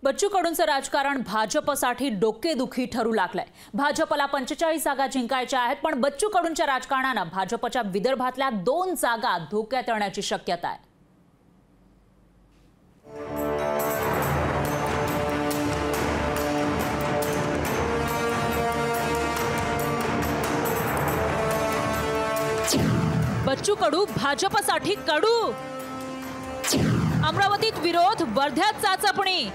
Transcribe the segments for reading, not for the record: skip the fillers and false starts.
बच्चू कडूंचं राजकारण भाजपसाठी डोकेदुखी ठरू लागलंय। भाजपला 45 जागा जिंकायच्या आहेत, पण बच्चू कडूंच्या राजकारणानं भाजपच्या विदर्भातल्या 2 जागा धोक्यात येण्याची शक्यता आहे। बच्चू कडू भाजपसाठी कडू। अमरावतीत विरोध, वर्ध्यात चाचपणी।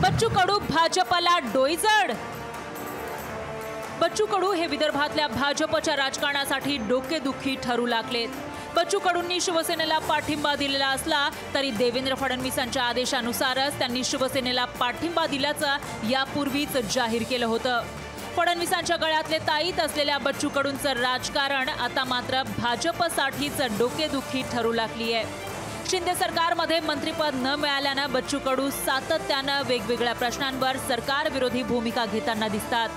बच्चू कडू भाजपला डोईजड। बच्चू कडू हे विदर्भातल्या भाजपच्या राजकारणासाठी डोकेदुखी ठरू लागलेत। बच्चू कडूंनी शिवसेनेला पाठिंबा दिलेला असला तरी देवेंद्र फडणवीसांच्या आदेशानुसारच त्यांनी शिवसेनेला पाठिंबा दिल्याचं यापूर्वीच जाहीर केलं होतं। फडणवीसांच्या गळ्यातले ताईत असलेल्या बच्चू कडूंचं राजकारण आता मात्र भाजपसाठीच डोकेदुखी ठरू लागली आहे। शिंदे सरकारमध्ये मंत्रिपद न मिळाल्यानं बच्चू कडू सातत्यानं वेगवेगळ्या प्रश्नांवर सरकार विरोधी भूमिका घेताना दिसतात।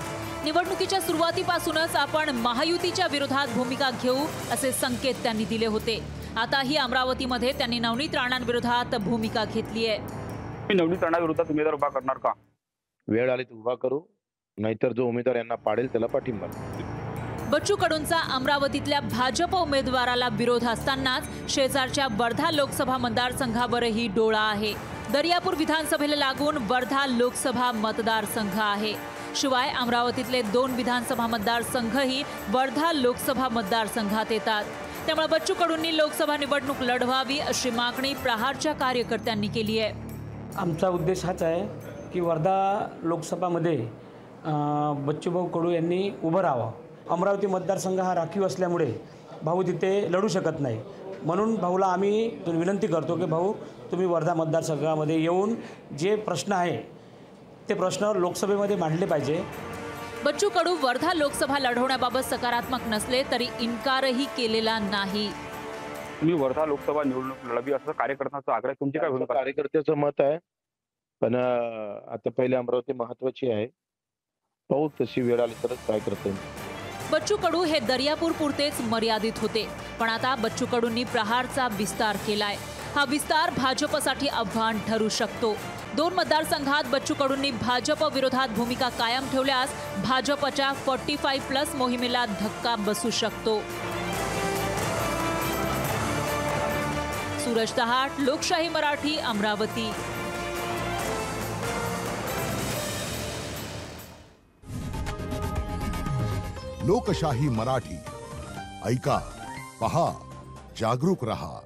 निवडणुकीच्या सुरुवातीपासूनच आपण महायुतीच्या विरोधात भूमिका घेऊ असे संकेत त्यांनी दिले होते। आताही अमरावतीमध्ये त्यांनी नवनीत राणांविरोधात भूमिका घेतली आहे। नवनीत राणांविरोधात उमेदवार उभा करणार का? वेळ आली तर उभा करू, नाहीतर जो उमेदवार यांना पाडेल त्याला पाठिंबा। बच्चू कडूंचा अमरावतीतल्या भाजप उमेदवाराला विरोध असतानाच शेजारच्या वर्धा लोकसभा मतदारसंघावरही डोळा आहे। दर्यापूर विधानसभेला लागून वर्धा लोकसभा मतदारसंघ आहे। शिवाय अमरावतीतले 2 विधानसभा मतदारसंघही वर्धा लोकसभा मतदारसंघात येतात। त्यामुळे बच्चू कडूंनी लोकसभा निवडणूक लढवावी अशी मागणी प्रहारच्या कार्यकर्त्यांनी केली आहे। आमचा उद्देश हाच आहे की वर्धा लोकसभामध्ये बच्चूभाऊ कडू यांनी उभं राहावं। अमरावती मतदारसंघ हा राखीव असल्यामुळे भाऊ तिथे लढू शकत नाही, म्हणून भाऊला आम्ही विनंती करतो की भाऊ तुम्ही वर्धा मतदारसंघामध्ये येऊन जे प्रश्न आहे ते प्रश्न लोकसभेमध्ये मांडले पाहिजे। बच्चू कडू वर्धा लोकसभा लढवण्याबाबत सकारात्मक नसले तरी इन्कारही केलेला नाही। तुम्ही वर्धा लोकसभा निवडणूक लढवी असं कार्यकर्त्यांचा आग्रह, तुमची काय भूमिका? कार्यकर्त्याचं मत आहे, पण आता पहिले अमरावती महत्त्वाची आहे, पाहू तशी वेळ आली तरच काय करते। बच्चू कडू हे दर्यापूर पुरतेच मर्यादित होते, पण आता बच्चू कडूंनी प्रहारचा विस्तार केलाय। हा विस्तार भाजपसाठी आव्हान ठरू शकतो। 2 मतदारसंघात बच्चू कडूंनी भाजप विरोधात भूमिका कायम ठेवल्यास भाजपच्या 45+ मोहिमेला धक्का बसू शकतो। सूरज दहाट, लोकशाही मराठी, अमरावती। लोकशाही मराठी, ऐका, पहा, जागरूक रहा।